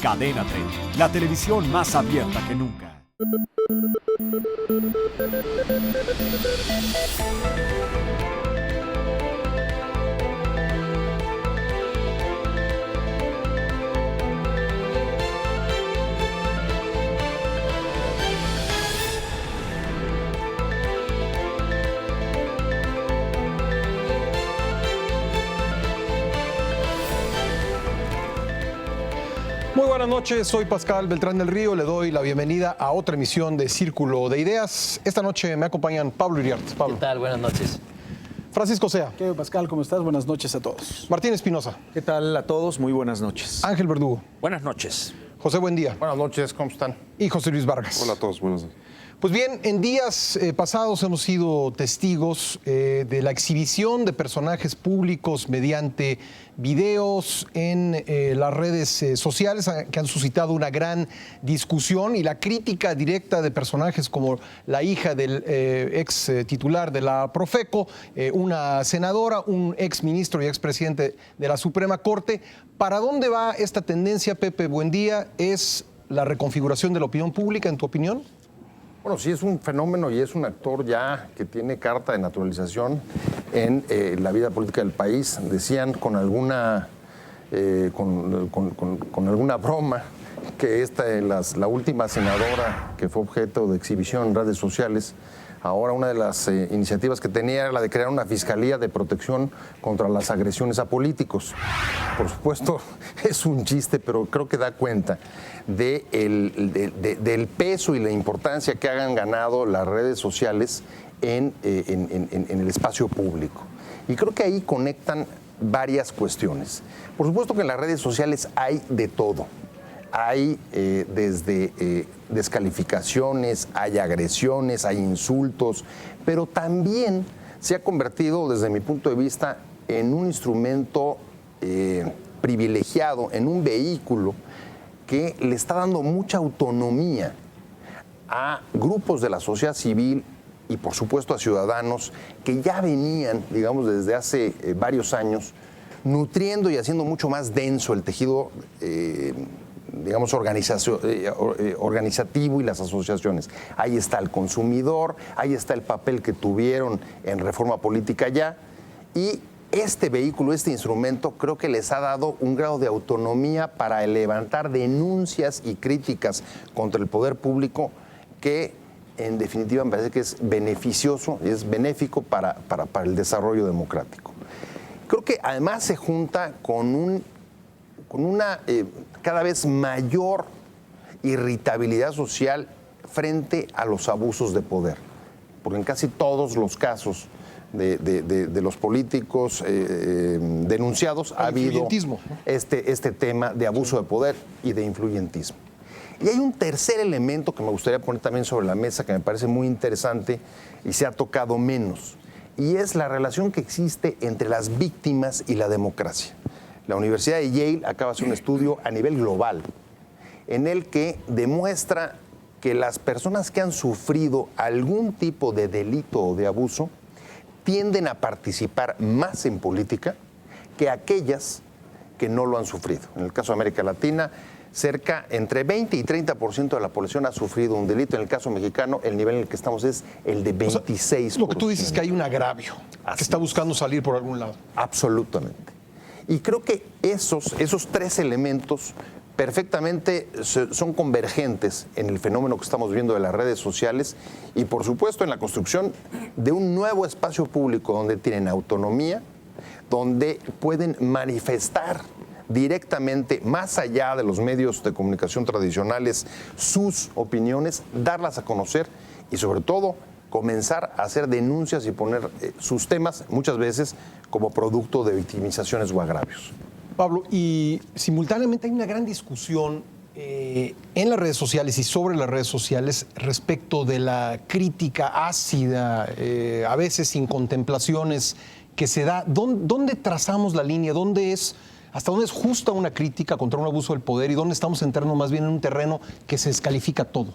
Cadena 30, la televisión más abierta que nunca. Muy buenas noches, soy Pascal Beltrán del Río, le doy la bienvenida a otra emisión de Círculo de Ideas. Esta noche me acompañan Pablo Iriart. Pablo. ¿Qué tal? Buenas noches. Francisco Sea. ¿Qué, Pascal? ¿Cómo estás? Buenas noches a todos. Martín Espinosa. ¿Qué tal a todos? Muy buenas noches. Ángel Verdugo. Buenas noches. José Buendía. Buenas noches, ¿cómo están? Y José Luis Vargas. Hola a todos, buenas noches. Pues bien, en días pasados hemos sido testigos de la exhibición de personajes públicos mediante videos en las redes sociales que han suscitado una gran discusión y la crítica directa de personajes como la hija del ex titular de la Profeco, una senadora, un ex ministro y ex presidente de la Suprema Corte. ¿Para dónde va esta tendencia, Pepe Buendía? ¿Es la reconfiguración de la opinión pública, en tu opinión? Bueno, sí es un fenómeno y es un actor ya que tiene carta de naturalización en la vida política del país. Decían con alguna, con alguna broma que la última senadora que fue objeto de exhibición en redes sociales, ahora una de las iniciativas que tenía era la de crear una fiscalía de protección contra las agresiones a políticos. Por supuesto, es un chiste, pero creo que da cuenta del peso y la importancia que han ganado las redes sociales en el espacio público. Y creo que ahí conectan varias cuestiones. Por supuesto que en las redes sociales hay de todo. Hay desde descalificaciones, hay agresiones, hay insultos, pero también se ha convertido, desde mi punto de vista, en un instrumento privilegiado, en un vehículo que le está dando mucha autonomía a grupos de la sociedad civil y, por supuesto, a ciudadanos que ya venían, digamos, desde hace varios años, nutriendo y haciendo mucho más denso el tejido digamos, organizativo y las asociaciones. Ahí está el consumidor, ahí está el papel que tuvieron en reforma política ya, y este vehículo, este instrumento, creo que les ha dado un grado de autonomía para levantar denuncias y críticas contra el poder público que, en definitiva, me parece que es beneficioso, es benéfico para el desarrollo democrático. Creo que además se junta con una cada vez mayor irritabilidad social frente a los abusos de poder. Porque en casi todos los casos de los políticos denunciados ha habido este tema de abuso de poder y de influyentismo. Y hay un tercer elemento que me gustaría poner también sobre la mesa, que me parece muy interesante y se ha tocado menos, y es la relación que existe entre las víctimas y la democracia. La Universidad de Yale acaba de hacer un estudio a nivel global en el que demuestra que las personas que han sufrido algún tipo de delito o de abuso tienden a participar más en política que aquellas que no lo han sufrido. En el caso de América Latina, entre 20 y 30% de la población ha sufrido un delito. En el caso mexicano, el nivel en el que estamos es el de 26%. O sea, lo que tú dices es que hay un agravio que está buscando salir por algún lado. Absolutamente. Y creo que esos tres elementos perfectamente son convergentes en el fenómeno que estamos viendo de las redes sociales y, por supuesto, en la construcción de un nuevo espacio público donde tienen autonomía, donde pueden manifestar directamente, más allá de los medios de comunicación tradicionales, sus opiniones, darlas a conocer y, sobre todo, comenzar a hacer denuncias y poner sus temas, muchas veces, como producto de victimizaciones o agravios. Pablo, y simultáneamente hay una gran discusión en las redes sociales y sobre las redes sociales respecto de la crítica ácida, a veces sin contemplaciones, que se da. ¿Dónde trazamos la línea? ¿Hasta dónde es justa una crítica contra un abuso del poder y dónde estamos entrando más bien en un terreno que se descalifica todo?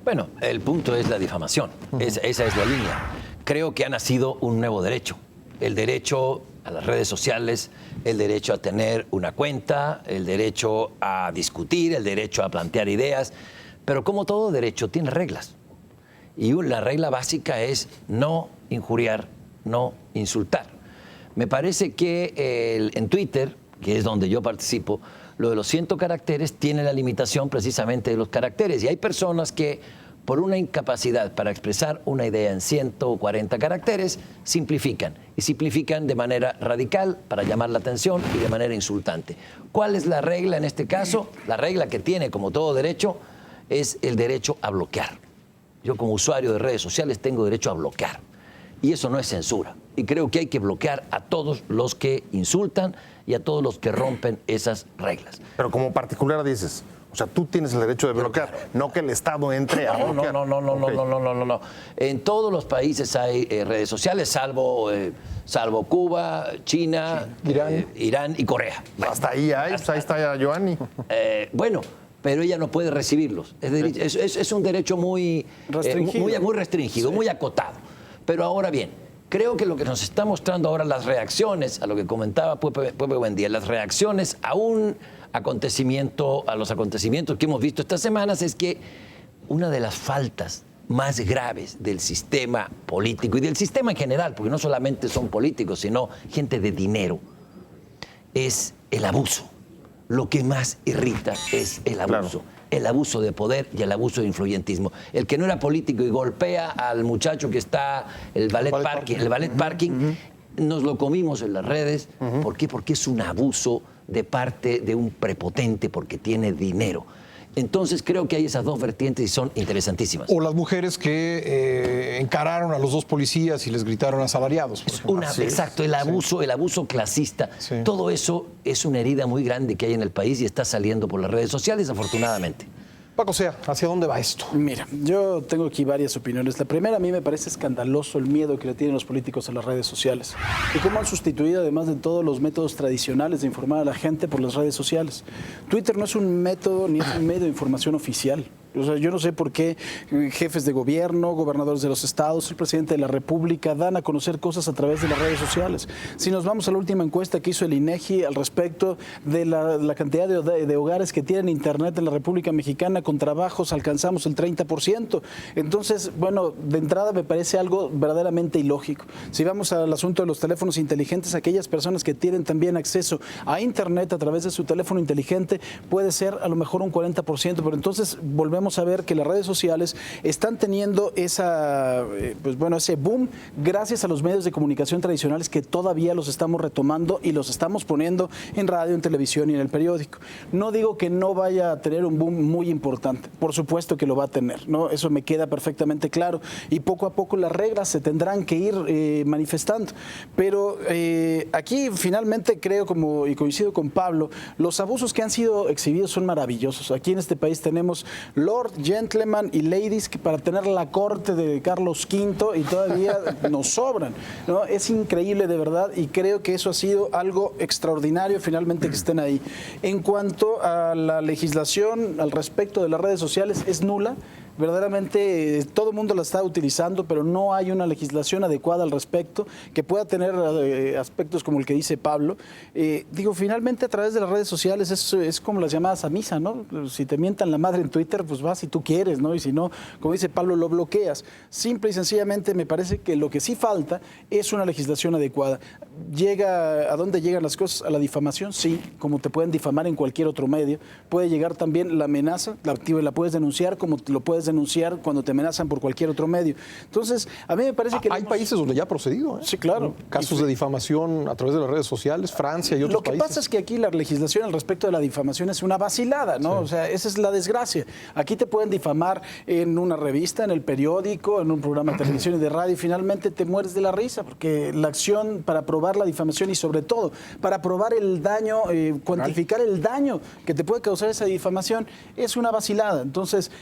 Bueno, el punto es la difamación. Esa es la línea. Creo que ha nacido un nuevo derecho, el derecho a las redes sociales, el derecho a tener una cuenta, el derecho a discutir, el derecho a plantear ideas, pero como todo derecho tiene reglas. Y la regla básica es no injuriar, no insultar. Me parece que en Twitter, que es donde yo participo, lo de los 100 caracteres tiene la limitación precisamente de los caracteres. Y hay personas que, por una incapacidad para expresar una idea en 140 caracteres, simplifican. Y simplifican de manera radical para llamar la atención y de manera insultante. ¿Cuál es la regla en este caso? La regla que tiene, como todo derecho, es el derecho a bloquear. Yo, como usuario de redes sociales, tengo derecho a bloquear. Y eso no es censura. Y creo que hay que bloquear a todos los que insultan y a todos los que rompen esas reglas. Pero como particular dices, o sea, tú tienes el derecho de bloquear, claro. No que el Estado entre a bloquear. No. En todos los países hay redes sociales, salvo Cuba, China, Irán y Corea. Bueno, Hasta ahí hay, ahí está Joanny. Bueno, pero ella no puede recibirlos. Es un derecho muy restringido, muy restringido, sí, muy acotado. Pero ahora bien, creo que lo que nos está mostrando ahora las reacciones a lo que comentaba Pepe Buendía, las reacciones a los acontecimientos que hemos visto estas semanas, es que una de las faltas más graves del sistema político y del sistema en general, porque no solamente son políticos, sino gente de dinero, es el abuso. Lo que más irrita es el abuso. Claro. El abuso de poder y el abuso de influyentismo. El que no era político y golpea al muchacho que está el ballet parking, nos lo comimos en las redes. ¿Por qué? Porque es un abuso de parte de un prepotente porque tiene dinero. Entonces creo que hay esas dos vertientes y son interesantísimas. O las mujeres que encararon a los dos policías y les gritaron asalariados. Exacto, el abuso clasista. Sí. Todo eso es una herida muy grande que hay en el país y está saliendo por las redes sociales, afortunadamente. Paco Sea, ¿hacia dónde va esto? Mira, yo tengo aquí varias opiniones. La primera, a mí me parece escandaloso el miedo que le tienen los políticos a las redes sociales y cómo han sustituido, además de todos los métodos tradicionales de informar a la gente, por las redes sociales. Twitter no es un método ni es un medio de información oficial. O sea, yo no sé por qué jefes de gobierno, gobernadores de los estados, el presidente de la República dan a conocer cosas a través de las redes sociales. Si nos vamos a la última encuesta que hizo el INEGI al respecto de la cantidad de hogares que tienen internet en la República Mexicana, con trabajos alcanzamos el 30%. Entonces, bueno, de entrada me parece algo verdaderamente ilógico. Si vamos al asunto de los teléfonos inteligentes, aquellas personas que tienen también acceso a internet a través de su teléfono inteligente, puede ser a lo mejor un 40%, pero entonces volvemos a ver que las redes sociales están teniendo ese boom gracias a los medios de comunicación tradicionales que todavía los estamos retomando y los estamos poniendo en radio, en televisión y en el periódico. No digo que no vaya a tener un boom muy importante, por supuesto que lo va a tener, ¿no? Eso me queda perfectamente claro y poco a poco las reglas se tendrán que ir manifestando. Pero aquí finalmente creo, y coincido con Pablo, los abusos que han sido exhibidos son maravillosos. Aquí en este país tenemos Lord, gentleman y ladies que para tener la corte de Carlos V y todavía nos sobran, ¿no? Es increíble de verdad y creo que eso ha sido algo extraordinario finalmente que estén ahí. En cuanto a la legislación al respecto de las redes sociales, es nula. Verdaderamente todo el mundo la está utilizando, pero no hay una legislación adecuada al respecto que pueda tener aspectos como el que dice Pablo. Finalmente a través de las redes sociales es como las llamadas a misa, ¿no? Si te mientan la madre en Twitter, pues vas si tú quieres, ¿no? Y si no, como dice Pablo, lo bloqueas. Simple y sencillamente me parece que lo que sí falta es una legislación adecuada. ¿A dónde llegan las cosas? ¿A la difamación? Sí, como te pueden difamar en cualquier otro medio. Puede llegar también la amenaza, la puedes denunciar como lo puedes denunciar cuando te amenazan por cualquier otro medio. Entonces, a mí me parece que... Hay países donde ya ha procedido, ¿eh? Sí, claro. Casos de difamación a través de las redes sociales, Francia y otros países. Lo que pasa es que aquí la legislación al respecto de la difamación es una vacilada, ¿no? Sí. O sea, esa es la desgracia. Aquí te pueden difamar en una revista, en el periódico, en un programa de televisión y de radio y finalmente te mueres de la risa porque la acción para probar la difamación y sobre todo para probar el daño, cuantificar el daño que te puede causar esa difamación es una vacilada. Entonces,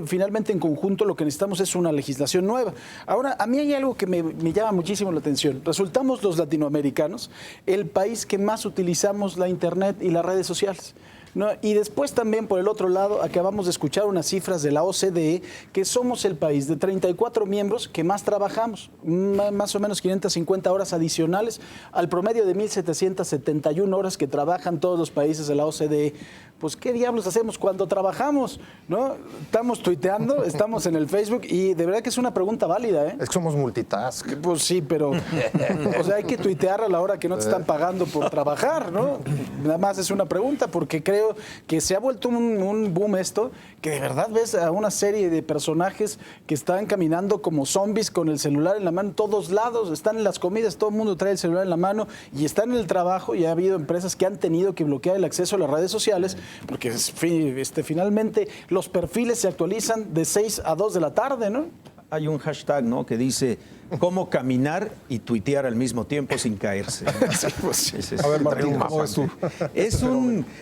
finalmente en conjunto lo que necesitamos es una legislación nueva. Ahora, a mí hay algo que me llama muchísimo la atención. Resultamos los latinoamericanos el país que más utilizamos la internet y las redes sociales. ¿no? Y después también, por el otro lado, acabamos de escuchar unas cifras de la OCDE, que somos el país de 34 miembros que más trabajamos, más o menos 550 horas adicionales al promedio de 1.771 horas que trabajan todos los países de la OCDE. Pues, ¿qué diablos hacemos cuando trabajamos? ¿No? Estamos tuiteando, estamos en el Facebook y de verdad que es una pregunta válida, ¿eh? Es que somos multitask. Pues sí, pero o sea, hay que tuitear a la hora que no te están pagando por trabajar, ¿no? Nada más es una pregunta, porque creo que se ha vuelto un boom esto, que de verdad ves a una serie de personajes que están caminando como zombies con el celular en la mano en todos lados, están en las comidas, todo el mundo trae el celular en la mano y están en el trabajo, y ha habido empresas que han tenido que bloquear el acceso a las redes sociales, porque finalmente los perfiles se actualizan de 6 a 2 de la tarde, ¿no? Hay un hashtag, ¿no?, que dice cómo caminar y tuitear al mismo tiempo sin caerse. A ver, Martín, ¿cómo ves tú?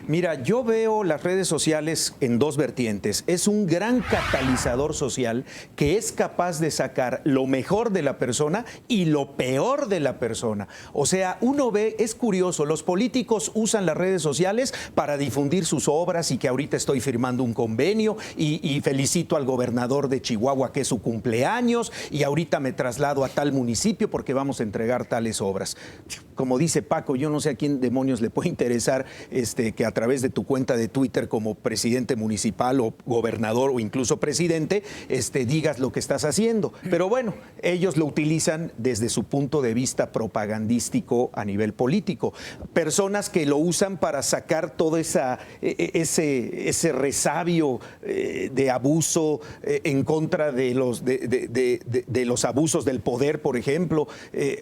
Mira, yo veo las redes sociales en dos vertientes. Es un gran catalizador social que es capaz de sacar lo mejor de la persona y lo peor de la persona. O sea, uno ve, es curioso, los políticos usan las redes sociales para difundir sus obras, y que ahorita estoy firmando un convenio y felicito al gobernador de Chihuahua que es su cumpleaños, y ahorita me traslado a tal municipio porque vamos a entregar tales obras. Como dice Paco, yo no sé a quién demonios le puede interesar que a través de tu cuenta de Twitter como presidente municipal o gobernador o incluso presidente digas lo que estás haciendo. Pero bueno, ellos lo utilizan desde su punto de vista propagandístico a nivel político. Personas que lo usan para sacar todo ese resabio de abuso en contra de los abusos del poder, por ejemplo.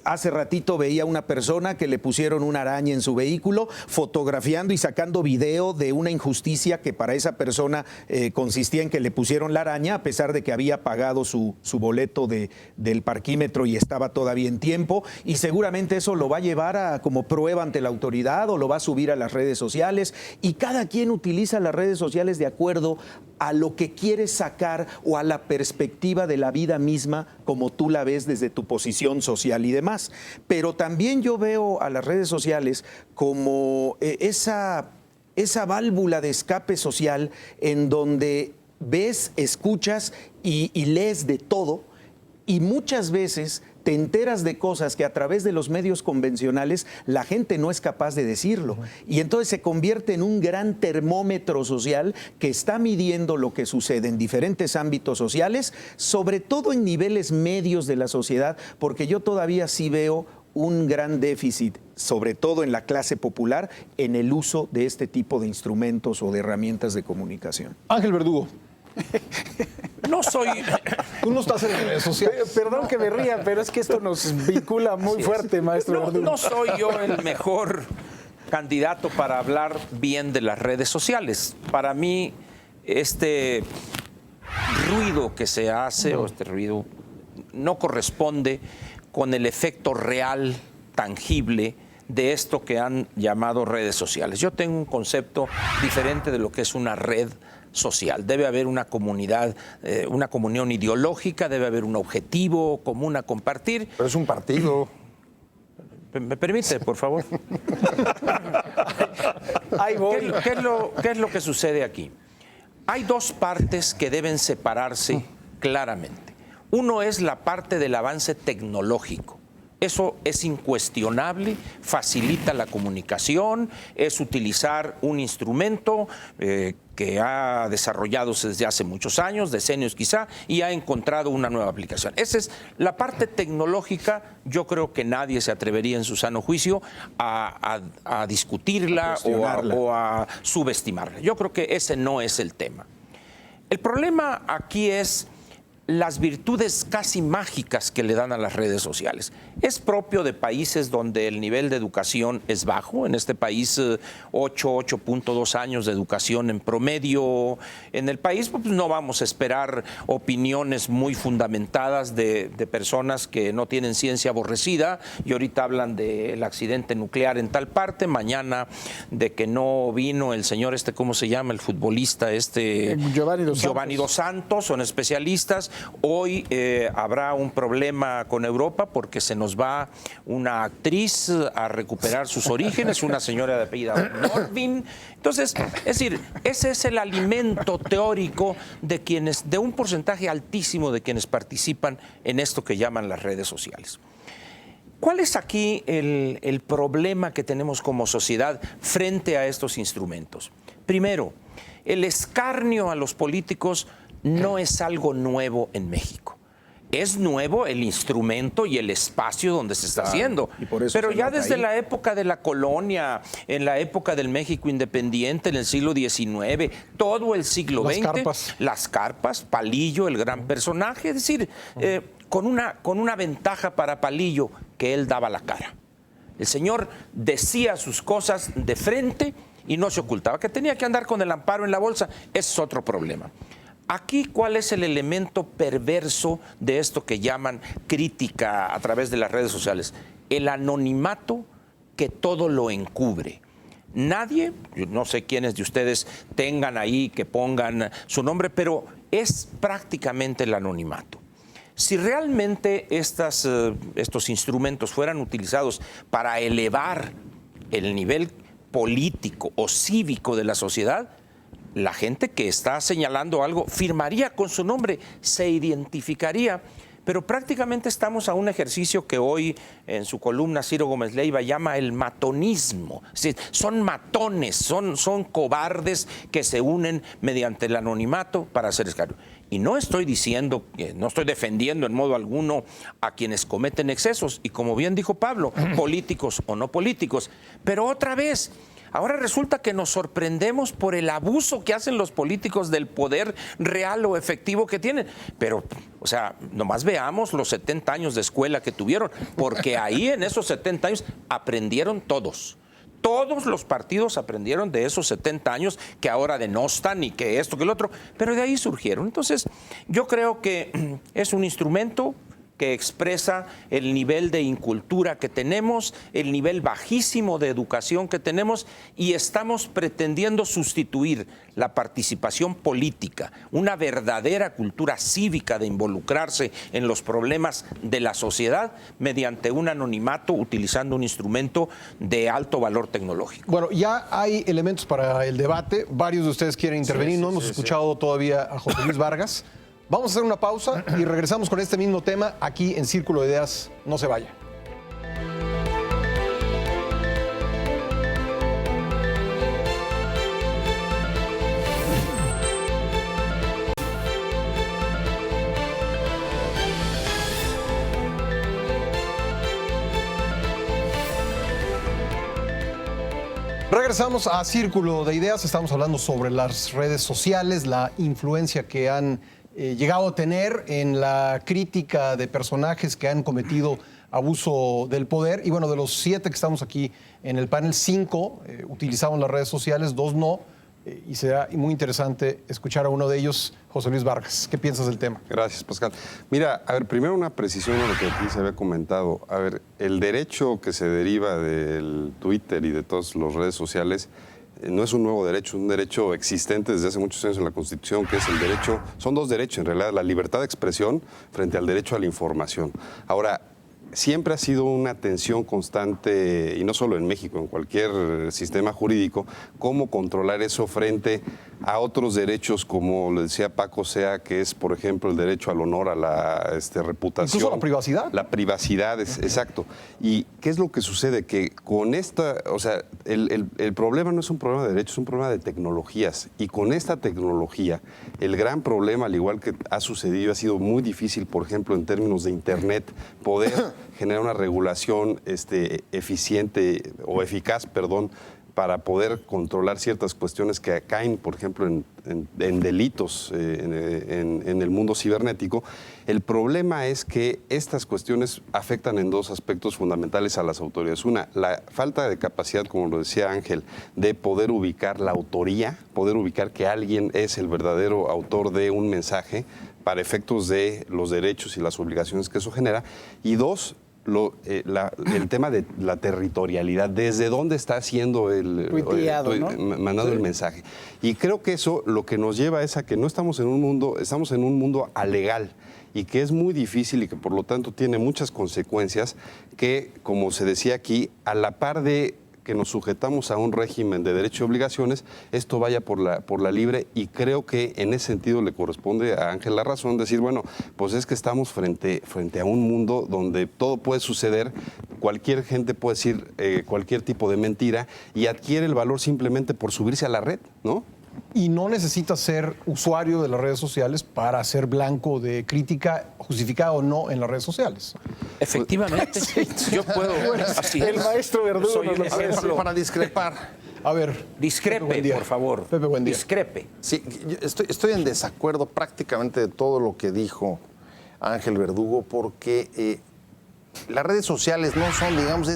Hace ratito veía una persona que le pusieron una araña en su vehículo, fotografiando y sacando video de una injusticia que para esa persona consistía en que le pusieron la araña, a pesar de que había pagado su boleto del parquímetro y estaba todavía en tiempo, y seguramente eso lo va a llevar como prueba ante la autoridad o lo va a subir a las redes sociales, y cada quien utiliza las redes sociales de acuerdo a lo que quiere sacar o a la perspectiva de la vida misma como tú la ves desde tu posición social y demás. Pero también yo veo a las redes sociales como esa válvula de escape social en donde ves, escuchas y lees de todo, y muchas veces te enteras de cosas que a través de los medios convencionales la gente no es capaz de decirlo. Y entonces se convierte en un gran termómetro social que está midiendo lo que sucede en diferentes ámbitos sociales, sobre todo en niveles medios de la sociedad, porque yo todavía sí veo un gran déficit, sobre todo en la clase popular, en el uso de este tipo de instrumentos o de herramientas de comunicación. Ángel Verdugo. No soy... Tú no estás en redes sociales. Perdón que me ría, pero es que esto nos vincula muy fuerte, maestro Verdugo. No soy yo el mejor candidato para hablar bien de las redes sociales. Para mí, este ruido que se hace, o este ruido, no corresponde con el efecto real, tangible, de esto que han llamado redes sociales. Yo tengo un concepto diferente de lo que es una red social. Debe haber una comunidad, una comunión ideológica, debe haber un objetivo común a compartir. Pero es un partido. ¿Me permite, por favor? Ahí voy. ¿Qué es lo que sucede aquí? Hay dos partes que deben separarse claramente. Uno es la parte del avance tecnológico. Eso es incuestionable, facilita la comunicación, es utilizar un instrumento que ha desarrollado desde hace muchos años, decenios quizá, y ha encontrado una nueva aplicación. Esa es la parte tecnológica. Yo creo que nadie se atrevería en su sano juicio a discutirla o a subestimarla. Yo creo que ese no es el tema. El problema aquí es las virtudes casi mágicas que le dan a las redes sociales. Es propio de países donde el nivel de educación es bajo. En este país, 8.2 años de educación en promedio en el país. Pues no vamos a esperar opiniones muy fundamentadas de personas que no tienen ciencia aborrecida, y ahorita hablan del accidente nuclear en tal parte, mañana de que no vino el señor ¿cómo se llama? El futbolista Giovanni Dos Santos. Giovanni Dos Santos. Son especialistas. Hoy habrá un problema con Europa porque se nos va una actriz a recuperar sus orígenes, una señora de apellido Norvin. Entonces, es decir, ese es el alimento teórico de un porcentaje altísimo de quienes participan en esto que llaman las redes sociales. ¿Cuál es aquí el problema que tenemos como sociedad frente a estos instrumentos? Primero, el escarnio a los políticos no es algo nuevo en México. Es nuevo el instrumento y el espacio donde se está haciendo. Pero ya desde la época de la colonia, en la época del México independiente, en el siglo XIX, todo el siglo XX, las carpas, Palillo, el gran personaje, es decir, con una ventaja para Palillo, que él daba la cara. El señor decía sus cosas de frente y no se ocultaba. Que tenía que andar con el amparo en la bolsa, ese es otro problema. Aquí, ¿cuál es el elemento perverso de esto que llaman crítica a través de las redes sociales? El anonimato que todo lo encubre. Nadie, yo no sé quiénes de ustedes tengan ahí que pongan su nombre, pero es prácticamente el anonimato. Si realmente estos instrumentos fueran utilizados para elevar el nivel político o cívico de la sociedad, la gente que está señalando algo firmaría con su nombre, se identificaría, pero prácticamente estamos a un ejercicio que hoy en su columna Ciro Gómez Leiva llama el matonismo. Es decir, son matones, son cobardes que se unen mediante el anonimato para hacer escarnio. Y no estoy diciendo, no estoy defendiendo en modo alguno a quienes cometen excesos, y como bien dijo Pablo, políticos o no políticos, pero otra vez, ahora resulta que nos sorprendemos por el abuso que hacen los políticos del poder real o efectivo que tienen. Pero, o sea, nomás veamos los 70 años de escuela que tuvieron, porque ahí en esos 70 años aprendieron todos. Todos los partidos aprendieron de esos 70 años que ahora denostan y que esto, que el otro, pero de ahí surgieron. Entonces, yo creo que es un instrumento que expresa el nivel de incultura que tenemos, el nivel bajísimo de educación que tenemos, y estamos pretendiendo sustituir la participación política, una verdadera cultura cívica de involucrarse en los problemas de la sociedad mediante un anonimato utilizando un instrumento de alto valor tecnológico. Bueno, ya hay elementos para el debate. Varios de ustedes quieren intervenir. No hemos escuchado todavía a José Luis Vargas. Vamos a hacer una pausa y regresamos con este mismo tema aquí en Círculo de Ideas. No se vaya. Regresamos a Círculo de Ideas. Estamos hablando sobre las redes sociales, la influencia que han llegado a tener en la crítica de personajes que han cometido abuso del poder. Y bueno, de los 7 que estamos aquí en el panel, 5 utilizaban las redes sociales, 2 no. Y será muy interesante escuchar a uno de ellos, José Luis Vargas. ¿Qué piensas del tema? Gracias, Pascal. Mira, a ver, primero una precisión a lo que aquí se había comentado. A ver, el derecho que se deriva del Twitter y de todas las redes sociales no es un nuevo derecho, es un derecho existente desde hace muchos años en la Constitución, que es el derecho, son 2 derechos en realidad, la libertad de expresión frente al derecho a la información. Ahora, siempre ha sido una tensión constante, y no solo en México, en cualquier sistema jurídico, cómo controlar eso frente a otros derechos, como le decía Paco Sea, que es, por ejemplo, el derecho al honor, a la reputación. Incluso la privacidad. La privacidad, exacto. ¿Y qué es lo que sucede? Que con esta, o sea, el problema no es un problema de derechos, es un problema de tecnologías. Y con esta tecnología, el gran problema, al igual que ha sucedido, ha sido muy difícil, por ejemplo, en términos de Internet, poder generar una regulación eficiente o eficaz, perdón, para poder controlar ciertas cuestiones que caen, por ejemplo, en delitos en el mundo cibernético. El problema es que estas cuestiones afectan en 2 aspectos fundamentales a las autoridades. Una, la falta de capacidad, como lo decía Ángel, de poder ubicar la autoría, poder ubicar que alguien es el verdadero autor de un mensaje para efectos de los derechos y las obligaciones que eso genera. Y 2, el tema de la territorialidad, desde dónde está haciendo mandando el mensaje. Y creo que eso lo que nos lleva es a que no estamos en un mundo alegal y que es muy difícil y que por lo tanto tiene muchas consecuencias que, como se decía aquí, a la par de que nos sujetamos a un régimen de derechos y obligaciones, esto vaya por la libre, y creo que en ese sentido le corresponde a Ángel la razón, decir, bueno, pues es que estamos frente a un mundo donde todo puede suceder, cualquier gente puede decir cualquier tipo de mentira y adquiere el valor simplemente por subirse a la red, ¿no? Y no necesitas ser usuario de las redes sociales para ser blanco de crítica, justificada o no, en las redes sociales. Efectivamente, yo puedo. Así El es. maestro Verdugo Soy nos un lo sabe. ejemplo. Para discrepar. A ver. Pepe, Discrepe, buen día. por favor. Pepe, buen día. Discrepe. Sí, yo estoy en desacuerdo prácticamente de todo lo que dijo Ángel Verdugo, porque las redes sociales no son, digamos,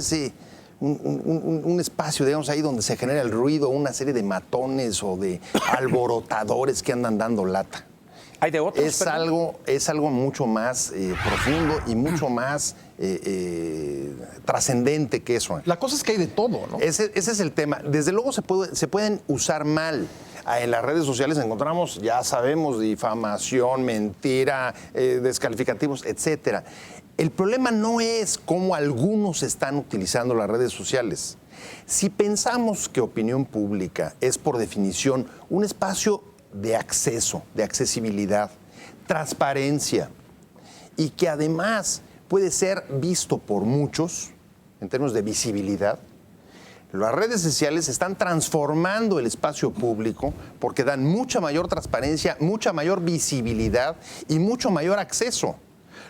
un espacio, digamos, ahí donde se genera el ruido, una serie de matones o de alborotadores que andan dando lata. ¿Hay de otros? Es algo mucho más profundo y mucho más trascendente que eso. La cosa es que hay de todo, ¿no? Ese es el tema. Desde luego se pueden usar mal. En las redes sociales encontramos, ya sabemos, difamación, mentira, descalificativos, etcétera. El problema no es cómo algunos están utilizando las redes sociales. Si pensamos que opinión pública es por definición un espacio de acceso, de accesibilidad, transparencia, y que además puede ser visto por muchos en términos de visibilidad, las redes sociales están transformando el espacio público porque dan mucha mayor transparencia, mucha mayor visibilidad y mucho mayor acceso,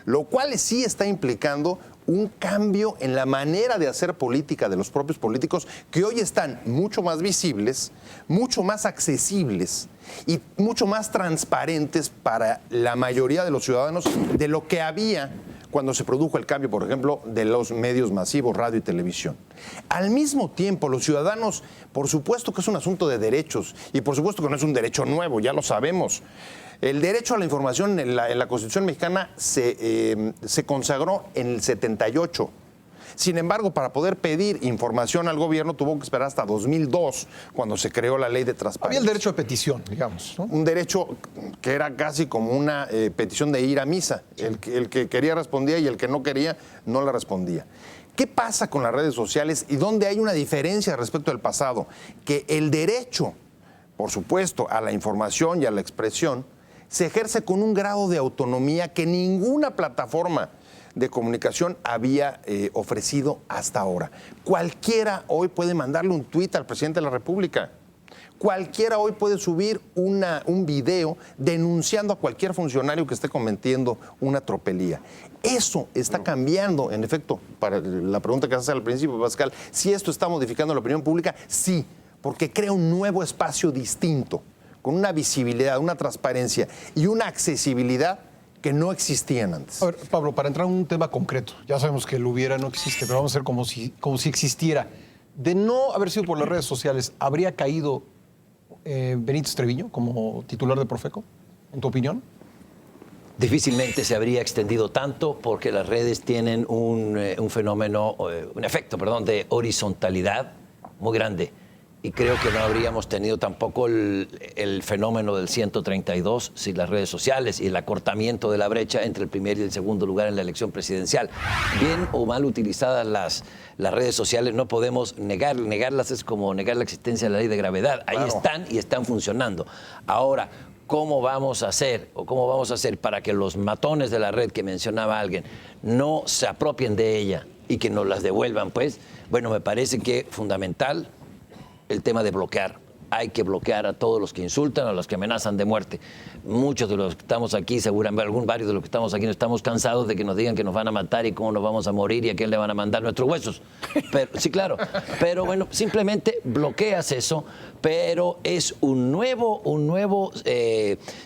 lo cual sí está implicando un cambio en la manera de hacer política de los propios políticos, que hoy están mucho más visibles, mucho más accesibles y mucho más transparentes para la mayoría de los ciudadanos de lo que había cuando se produjo el cambio, por ejemplo, de los medios masivos, radio y televisión. Al mismo tiempo, los ciudadanos, por supuesto que es un asunto de derechos, y por supuesto que no es un derecho nuevo, ya lo sabemos. El derecho a la información en la Constitución mexicana se consagró en el 78. Sin embargo, para poder pedir información al gobierno tuvo que esperar hasta 2002, cuando se creó la ley de transparencia. Había el derecho de petición, digamos, ¿no? Un derecho que era casi como una petición de ir a misa. El que quería respondía y el que no quería no la respondía. ¿Qué pasa con las redes sociales y dónde hay una diferencia respecto al pasado? Que el derecho, por supuesto, a la información y a la expresión se ejerce con un grado de autonomía que ninguna plataforma de comunicación había ofrecido hasta ahora. Cualquiera hoy puede mandarle un tuit al presidente de la República. Cualquiera hoy puede subir un video denunciando a cualquier funcionario que esté cometiendo una tropelía. Eso está cambiando, en efecto, para la pregunta que haces al principio, Pascal, si esto está modificando la opinión pública, sí, porque crea un nuevo espacio distinto, con una visibilidad, una transparencia y una accesibilidad que no existían antes. A ver, Pablo, para entrar en un tema concreto, ya sabemos que el hubiera no existe, pero vamos a hacer como si existiera. De no haber sido por las redes sociales, ¿habría caído Benítez Treviño como titular de Profeco, en tu opinión? Difícilmente se habría extendido tanto porque las redes tienen un efecto de horizontalidad muy grande. Y creo que no habríamos tenido tampoco el fenómeno del 132 sin las redes sociales y el acortamiento de la brecha entre el primer y el segundo lugar en la elección presidencial. Bien o mal utilizadas las redes sociales, no podemos negarlas es como negar la existencia de la ley de gravedad. Ahí están y están funcionando. Ahora, ¿cómo vamos a hacer para que los matones de la red que mencionaba alguien no se apropien de ella y que nos las devuelvan? Pues, bueno, me parece que fundamental el tema de bloquear. Hay que bloquear a todos los que insultan, a los que amenazan de muerte. Muchos de los que estamos aquí, seguramente varios de los que estamos aquí, no estamos cansados de que nos digan que nos van a matar y cómo nos vamos a morir y a quién le van a mandar nuestros huesos. Pero, sí, claro. Pero bueno, simplemente bloqueas eso, pero es un nuevo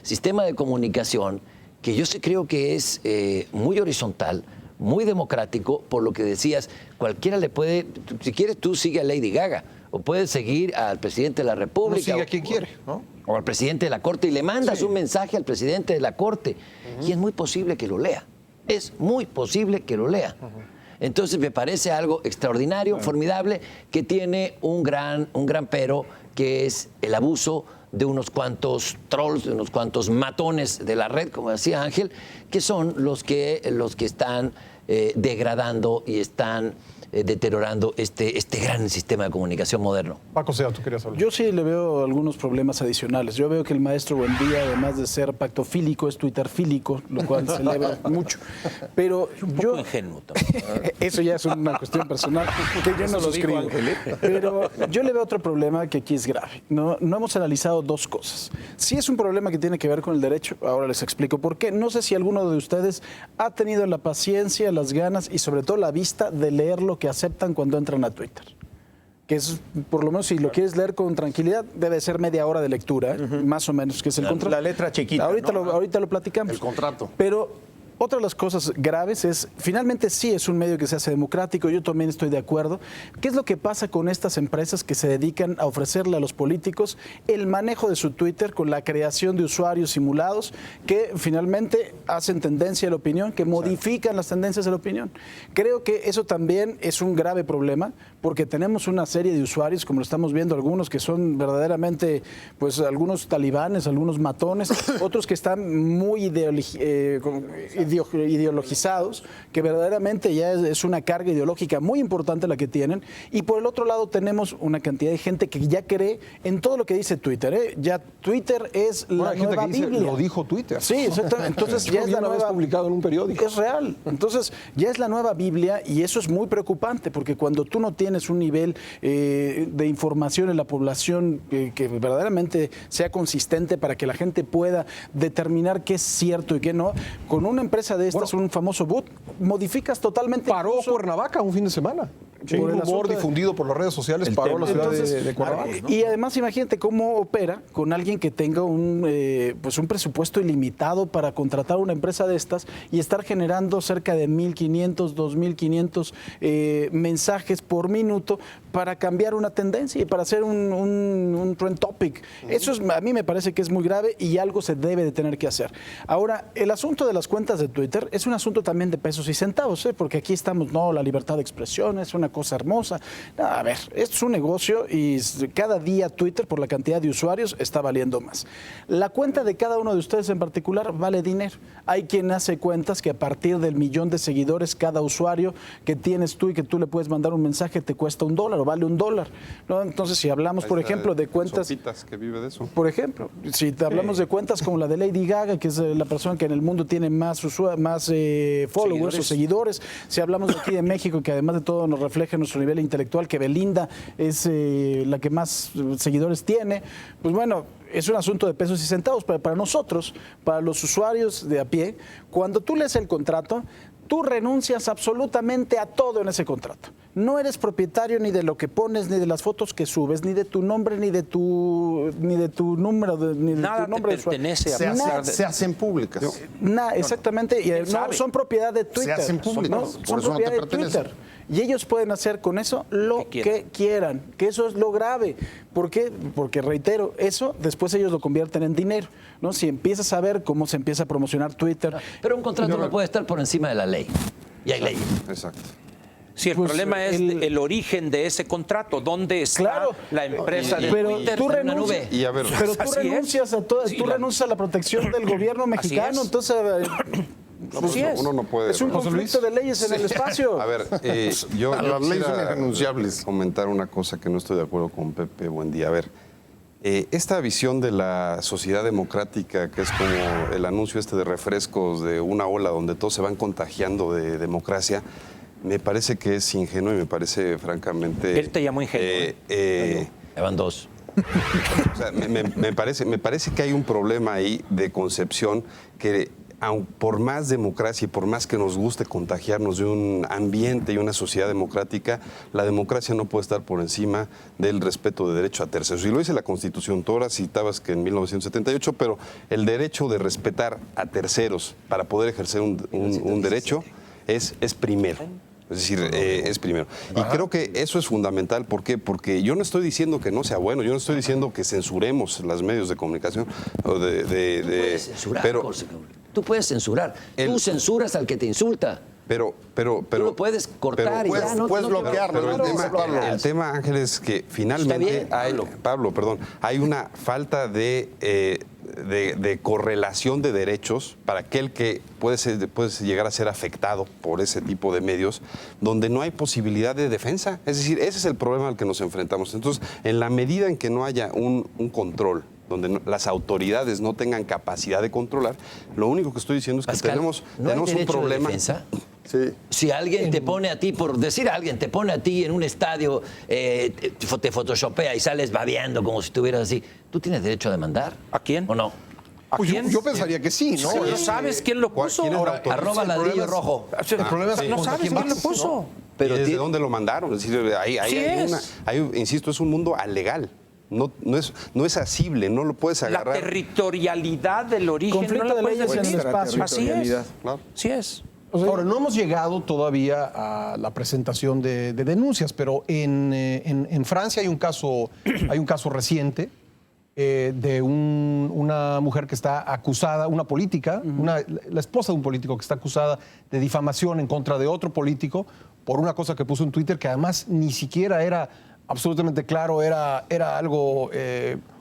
sistema de comunicación que yo sí creo que es muy horizontal, muy democrático, por lo que decías, cualquiera le puede, si quieres tú sigue a Lady Gaga, o puedes seguir al presidente de la República. No sigue a quien quiere, ¿no? O al presidente de la Corte y le mandas un mensaje al presidente de la Corte. Y es muy posible que lo lea. Es muy posible que lo lea. Entonces me parece algo extraordinario, formidable, que tiene un gran pero, que es el abuso de unos cuantos trolls, de unos cuantos matones de la red, como decía Ángel, que son los que están degradando y están deteriorando este gran sistema de comunicación moderno. Paco Sea, tú querías hablar. Yo sí le veo algunos problemas adicionales. Yo veo que el maestro Buendía, además de ser pactofílico, es twitterfílico, lo cual celebro mucho. Pero Un poco ingenuo también. eso ya es una cuestión personal, que yo no lo escribo. Pero yo le veo otro problema que aquí es grave. No hemos analizado dos cosas. Sí es un problema que tiene que ver con el derecho, ahora les explico por qué. No sé si alguno de ustedes ha tenido la paciencia, las ganas y sobre todo la vista de leer lo que aceptan cuando entran a Twitter. Que es, por lo menos, si lo quieres leer con tranquilidad, debe ser media hora de lectura, más o menos, que es el contrato. La letra chiquita. Ahorita lo platicamos. El contrato. Pero otra de las cosas graves es, finalmente sí es un medio que se hace democrático, yo también estoy de acuerdo. ¿Qué es lo que pasa con estas empresas que se dedican a ofrecerle a los políticos el manejo de su Twitter con la creación de usuarios simulados que finalmente hacen tendencia a la opinión, que modifican las tendencias de la opinión? Creo que eso también es un grave problema porque tenemos una serie de usuarios, como lo estamos viendo, algunos que son verdaderamente, pues algunos talibanes, algunos matones, otros que están muy ideologizados, que verdaderamente ya es una carga ideológica muy importante la que tienen, y por el otro lado tenemos una cantidad de gente que ya cree en todo lo que dice Twitter, ¿eh? Ya Twitter es la Hay gente nueva que dice, Biblia. lo dijo Twitter. Sí, exactamente. Entonces ya es la una vez nueva, publicado en un periódico. es real. Entonces ya es la nueva Biblia y eso es muy preocupante porque cuando tú no tienes un nivel de información en la población que verdaderamente sea consistente para que la gente pueda determinar qué es cierto y qué no, con una empresa de estas, un famoso boot, modificas totalmente. Paró incluso Cuernavaca un fin de semana. Sí, un por el rumor asunto de- difundido por las redes sociales paró la ciudad de Cuernavaca. Y además imagínate cómo opera con alguien que tenga un presupuesto ilimitado para contratar una empresa de estas y estar generando cerca de 1.500, 2.500 mensajes por minuto para cambiar una tendencia y para hacer un trend topic. Eso a mí me parece que es muy grave y algo se debe de tener que hacer. Ahora, el asunto de las cuentas de Twitter es un asunto también de pesos y centavos, porque aquí estamos, no, la libertad de expresión es una cosa hermosa. No, a ver, es un negocio y cada día Twitter, por la cantidad de usuarios, está valiendo más. La cuenta de cada uno de ustedes en particular vale dinero. Hay quien hace cuentas que a partir del 1.000.000 de seguidores, cada usuario que tienes tú y que tú le puedes mandar un mensaje te cuesta $1 o vale $1, ¿no? Entonces, si hablamos, por ejemplo, de cuentas... Sopitas, que vive de eso. Por ejemplo, si te hablamos de cuentas como la de Lady Gaga, que es la persona que en el mundo tiene más followers o seguidores, si hablamos de aquí de México, que además de todo nos refleja nuestro nivel intelectual, que Belinda es la que más seguidores tiene, pues bueno, es un asunto de pesos y centavos, pero para nosotros, para los usuarios de a pie, cuando tú lees el contrato, tú renuncias absolutamente a todo en ese contrato. No eres propietario ni de lo que pones, ni de las fotos que subes, ni de tu nombre, ni de tu número, ni de Nada tu nombre te de usuario. pertenece a Nada. Se hacen públicas. Exactamente, y no sabe? son propiedad de Twitter. hacen públicas, ¿no? por Son eso no te propiedad de pertenecen. Twitter. Y ellos pueden hacer con eso lo que quieran, que eso es lo grave. ¿Por qué? Porque, reitero, eso después ellos lo convierten en dinero, ¿no? Si empiezas a ver cómo se empieza a promocionar Twitter. Pero un contrato no puede estar por encima de la ley. Y hay ley. Exacto. Sí, el Pues, problema es el origen de ese contrato. ¿Dónde está Claro. la empresa de Pero Twitter? tú en una nube. Y a ver, Pero tú Así renuncias a todo, Sí, tú renuncias a la protección del gobierno mexicano, es. entonces Así es. uno no puede. es un conflicto de leyes en el espacio. A ver, yo Las leyes quisiera son irrenunciables. comentar una cosa que no estoy de acuerdo con Pepe Buendía. A ver, esta visión de la sociedad democrática, que es como el anuncio este de refrescos de una ola donde todos se van contagiando de democracia, me parece que es ingenuo y me parece francamente... Él te llamó ingenuo, Ya van dos. O sea, me parece que hay un problema ahí de concepción que, aun por más democracia y por más que nos guste contagiarnos de un ambiente y una sociedad democrática, la democracia no puede estar por encima del respeto de derecho a terceros. Y lo dice la Constitución. Tú ahora citabas que en 1978, pero el derecho de respetar a terceros para poder ejercer un derecho es primero. Es decir, es primero. Y creo que eso es fundamental. ¿Por qué? Porque yo no estoy diciendo que no sea bueno, yo no estoy diciendo que censuremos los medios de comunicación. O Puedes censurar, pero Jorge. Tú puedes censurar. Tú censuras al que te insulta. Pero Tú lo puedes cortar y ya, puedes bloquearlo. Pero Claro, el tema, Ángel, es que finalmente hay una falta de correlación de derechos para aquel que puede llegar a ser afectado por ese tipo de medios, donde no hay posibilidad de defensa. Es decir, ese es el problema al que nos enfrentamos. Entonces, en la medida en que no haya un control, donde las autoridades no tengan capacidad de controlar, lo único que estoy diciendo es que Pascal, tenemos ¿no hay un derecho de problema. defensa? Sí. Si alguien te pone a ti, por decir a alguien, te pone a ti en un estadio, te photoshopea y sales babeando como si estuvieras así, ¿tú tienes derecho a demandar? ¿A quién? ¿O no? Pues yo pensaría que sí, ¿no? ¿No sabes quién lo puso? ¿Quién es la autoridad? Arroba ladrillo rojo. El problema es No contra sabes quién quién lo vas, puso. ¿no? Pero ¿Y desde ti- dónde lo mandaron? Es decir, insisto, es un mundo alegal. No es asible, no lo puedes La agarrar. territorialidad del origen Conflicto no la de puedes leyes en el definir. espacio. Así es. Claro. Así es. Ahora, no hemos llegado todavía a la presentación de denuncias, pero en Francia hay un caso reciente de una mujer que está acusada, una política, la esposa de un político que está acusada de difamación en contra de otro político por una cosa que puso en Twitter que además ni siquiera era absolutamente claro, era algo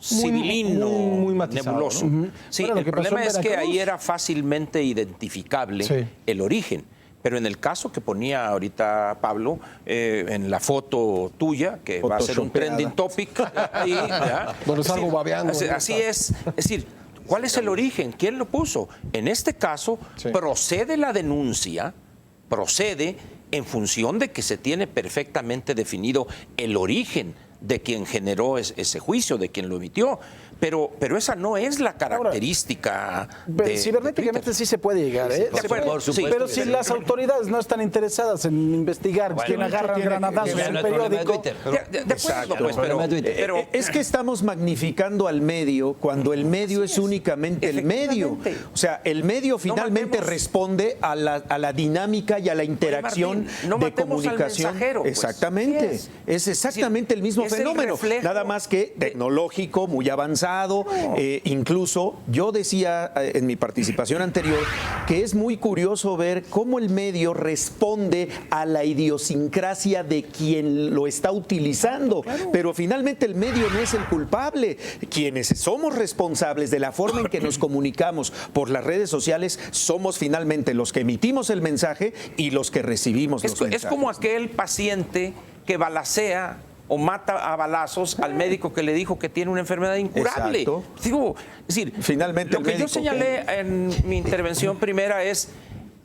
Civilino, muy matizado, nebuloso. ¿no? Sí, Bueno, lo el que pasó problema en es que Veracruz. ahí era fácilmente identificable Sí. el origen. Pero en el caso que ponía ahorita Pablo, en la foto tuya, que va a ser un Photoshopeada. trending topic, ahí, ¿ya? Donde salgo babeando, ¿no? Así es. Es decir, ¿cuál es el origen? ¿Quién lo puso? En este caso, Sí. procede la denuncia, procede en función de que se tiene perfectamente definido el origen de quien generó ese juicio, de quien lo emitió. Pero esa no es la característica de Cibernéticamente Twitter. sí se puede llegar, ¿eh? Se puede, por supuesto Pero que si sí. las autoridades no están interesadas en investigar quién agarra granadazos Ya en no el es problema de periódico. Twitter. De acuerdo, pues, Problema de Twitter. pero Es que estamos magnificando al medio cuando el medio es únicamente el medio. Efectivamente. O sea, el medio finalmente matemos- responde a la dinámica y a la interacción Martín, no de matemos al comunicación. mensajero, pues. Exactamente. Sí Es exactamente el mismo es el fenómeno. reflejo Nada más que tecnológico, muy avanzado. Incluso yo decía en mi participación anterior que es muy curioso ver cómo el medio responde a la idiosincrasia de quien lo está utilizando. Pero finalmente el medio no es el culpable. Quienes somos responsables de la forma en que nos comunicamos por las redes sociales somos finalmente los que emitimos el mensaje y los que recibimos los mensajes. es como aquel paciente que balacea o mata a balazos al médico que le dijo que tiene una enfermedad incurable. Exacto. Digo, es decir, Finalmente lo el que yo médico señalé en mi intervención primera es,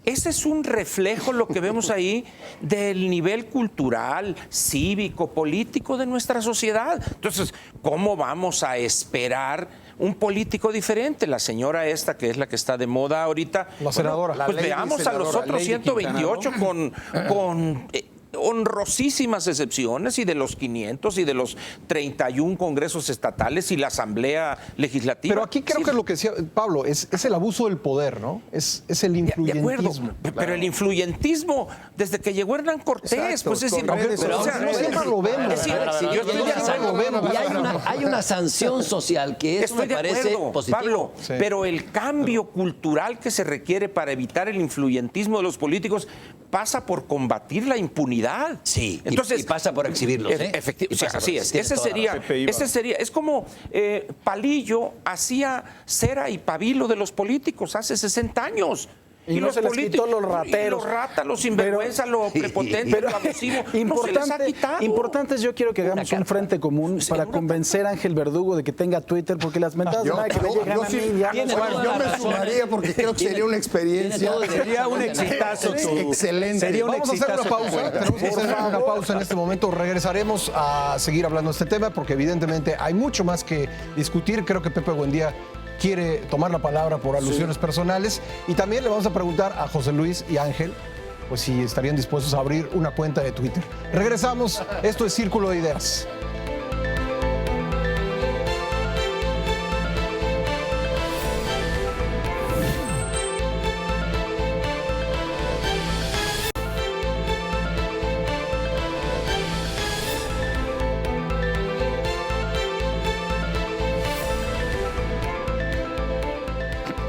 ese es un reflejo, lo que vemos ahí, del nivel cultural, cívico, político de nuestra sociedad. Entonces, ¿cómo vamos a esperar un político diferente? La señora esta, que es la que está de moda ahorita. La senadora. La Pues Lady veamos a los senadora, otros Lady Quintana, 128 ¿no? con honrosísimas excepciones, y de los 500 y de los 31 congresos estatales y la Asamblea Legislativa. Pero aquí creo Sí, que lo que decía Pablo es el abuso del poder, ¿no? Es el de acuerdo, influyentismo. pero el influyentismo, desde que llegó Hernán Cortés, Exacto, pues es con decir, redes pero, sociales. No siempre lo vemos. es decir, Sí, yo estoy de acuerdo. y hay una sanción social que eso Estoy me de parece acuerdo, positivo. Pablo, Sí. pero el cambio cultural que se requiere para evitar el influyentismo de los políticos pasa por combatir la impunidad. Sí, entonces y pasa por exhibirlos, ¿eh? Efectivamente, Y pasa por- así es. tienes toda la razón. Ese sería, es como Palillo hacía cera y pabilo de los políticos hace 60 años. Y no se les quitó los rateros. Los ratas, los sinvergüenza, lo prepotente, lo abusivo. No se les ha quitado. Importante, yo quiero que hagamos un frente común para convencer a Ángel Verdugo de que tenga Twitter, porque las mentadas de madre que me llegan a mí ya no Bueno, yo me sumaría porque creo que sería una experiencia. Sería un exitazo. Excelente. Sería un Vamos a hacer una exitazo. pausa. Tenemos que hacer una pausa en este momento. Regresaremos a seguir hablando de este tema porque evidentemente hay mucho más que discutir. Creo que Pepe Buendía quiere tomar la palabra por alusiones personales y también le vamos a preguntar a José Luis y Ángel pues si estarían dispuestos a abrir una cuenta de Twitter. Regresamos. Esto es Círculo de Ideas.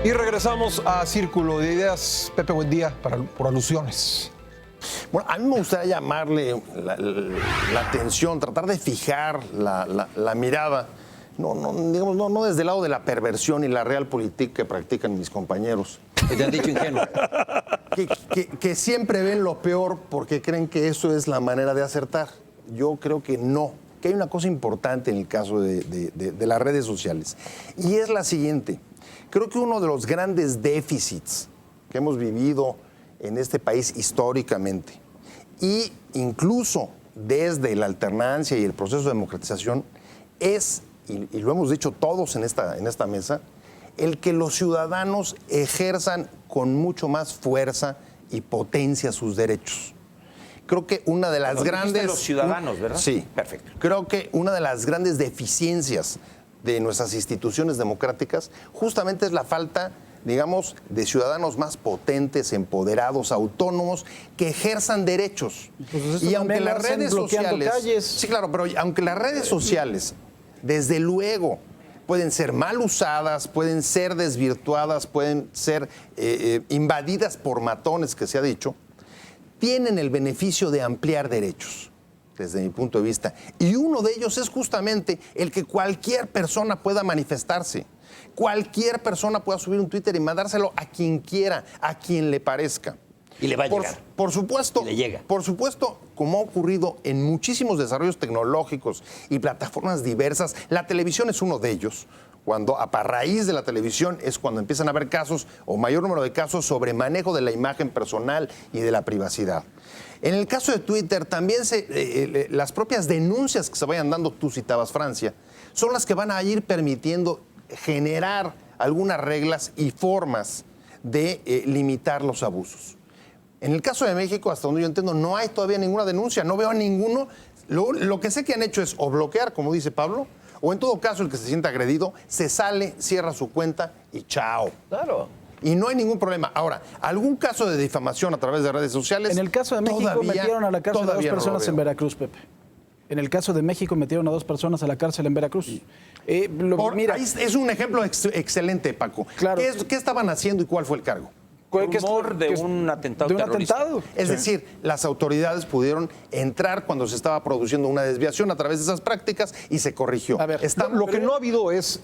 Y regresamos a Círculo de Ideas. Pepe, buen día por alusiones. Bueno, a mí me gustaría llamarle la atención, tratar de fijar la mirada, no desde el lado de la perversión y la realpolitik que practican mis compañeros. Que te han dicho ingenuo. Que siempre ven lo peor porque creen que eso es la manera de acertar. Yo creo que no, que hay una cosa importante en el caso de las redes sociales. Y es la siguiente. Creo que uno de los grandes déficits que hemos vivido en este país históricamente, y incluso desde la alternancia y el proceso de democratización, es, y lo hemos dicho todos en esta mesa, el que los ciudadanos ejerzan con mucho más fuerza y potencia sus derechos. Creo que una de las grandes... Los ciudadanos, ¿verdad? Sí. Perfecto. Creo que una de las grandes deficiencias de nuestras instituciones democráticas justamente es la falta, digamos, de ciudadanos más potentes, empoderados, autónomos, que ejerzan derechos. Pues y aunque las redes sociales... calles. Sí, claro, pero aunque las redes sociales, desde luego, pueden ser mal usadas, pueden ser desvirtuadas, pueden ser invadidas por matones, que se ha dicho, tienen el beneficio de ampliar derechos, desde mi punto de vista. Y uno de ellos es justamente el que cualquier persona pueda manifestarse. Cualquier persona pueda subir un Twitter y mandárselo a quien quiera, a quien le parezca. Y le va a llegar. Por supuesto, Y le llega. por supuesto, como ha ocurrido en muchísimos desarrollos tecnológicos y plataformas diversas, la televisión es uno de ellos. Cuando a raíz de la televisión es cuando empiezan a haber casos o mayor número de casos sobre manejo de la imagen personal y de la privacidad. En el caso de Twitter también las propias denuncias que se vayan dando, tú citabas Francia, son las que van a ir permitiendo generar algunas reglas y formas de limitar los abusos. En el caso de México, hasta donde yo entiendo, no hay todavía ninguna denuncia, no veo a ninguno. Lo que sé que han hecho es o bloquear, como dice Pablo, o en todo caso el que se sienta agredido se sale, cierra su cuenta y chao. Claro. Y no hay ningún problema. Ahora, algún caso de difamación a través de redes sociales. En el caso de México metieron a la cárcel a 2 todavía no lo personas en veo. Veracruz, Pepe. En el caso de México metieron a 2 personas a la cárcel en Veracruz. Mira, Ahí es un ejemplo excelente, Paco. Claro. ¿Qué estaban haciendo y cuál fue el cargo? Rumor de un atentado de un terrorista. atentado. Es decir, las autoridades pudieron entrar cuando se estaba produciendo una desviación a través de esas prácticas y se corrigió. A ver, Lo que no ha habido es